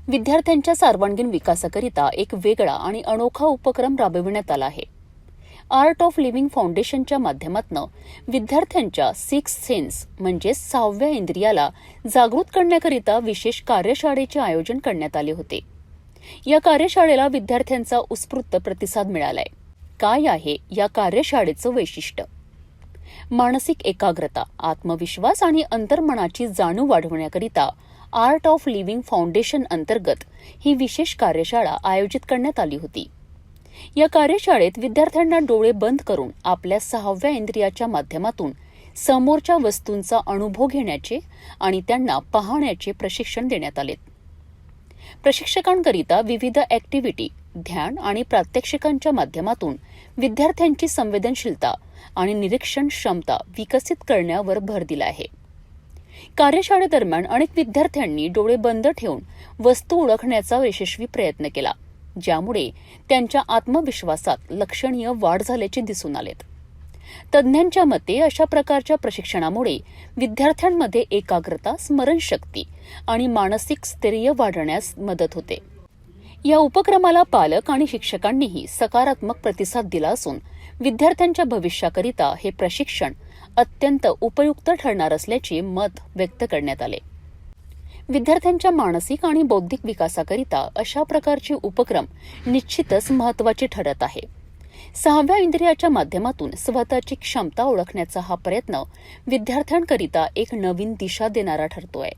विद्यार्थ्यांच्या सर्वांगीण विकासाकरिता एक वेगळा आणि अनोखा उपक्रम राबविण्यात आला आहे. आर्ट ऑफ लिव्हिंग फाउंडेशनच्या माध्यमातून विद्यार्थ्यांच्या सिक्स सेन्स म्हणजे 6व्या इंद्रियाला जागृत करण्याकरिता विशेष कार्यशाळेचे आयोजन करण्यात आले होते. या कार्यशाळेला विद्यार्थ्यांचा उत्स्फूर्त प्रतिसाद मिळालाय. काय आहे या कार्यशाळेचं वैशिष्ट्य? मानसिक एकाग्रता, आत्मविश्वास आणि अंतर्मनाची जाणीव वाढवण्याकरिता आर्ट ऑफ लिव्हिंग फाउंडेशन अंतर्गत ही विशेष कार्यशाळा आयोजित करण्यात आली होती. या कार्यशाळेत विद्यार्थ्यांना डोळे बंद करून आपल्या 6व्या इंद्रियाच्या माध्यमातून समोरच्या वस्तूंचा अनुभव घेण्याचे आणि त्यांना पाहण्याचे प्रशिक्षण देण्यात आले. प्रशिक्षकांकरिता विविध ॲक्टिव्हिटी, ध्यान आणि प्रात्यक्षिकांच्या माध्यमातून विद्यार्थ्यांची संवेदनशीलता आणि निरीक्षण क्षमता विकसित करण्यावर भर दिला आहे. कार्यशाळेदरम्यान अनेक विद्यार्थ्यांनी डोळे बंद ठेवून वस्तू ओळखण्याचा यशस्वी प्रयत्न केला, ज्यामुळे त्यांच्या आत्मविश्वासात लक्षणीय वाढ झाल्याचे दिसून आले. तज्ज्ञांच्या मते अशा प्रकारच्या प्रशिक्षणामुळे विद्यार्थ्यांमध्ये एकाग्रता, स्मरणशक्ती आणि मानसिक स्थैर्य वाढण्यास मदत होते. या उपक्रमाला पालक आणि शिक्षकांनीही सकारात्मक प्रतिसाद दिला असून विद्यार्थ्यांच्या भविष्याकरिता हे प्रशिक्षण अत्यंत उपयुक्त ठरणार असल्याचे मत व्यक्त करण्यात आले. विद्यार्थ्यांच्या मानसिक आणि बौद्धिक विकासाकरिता अशा प्रकारचे उपक्रम निश्चितच महत्त्वाचे ठरत आहे. 6व्या इंद्रियाच्या माध्यमातून स्वतःची क्षमता ओळखण्याचा हा प्रयत्न विद्यार्थ्यांकरिता एक नवीन दिशा देणारा ठरतोय.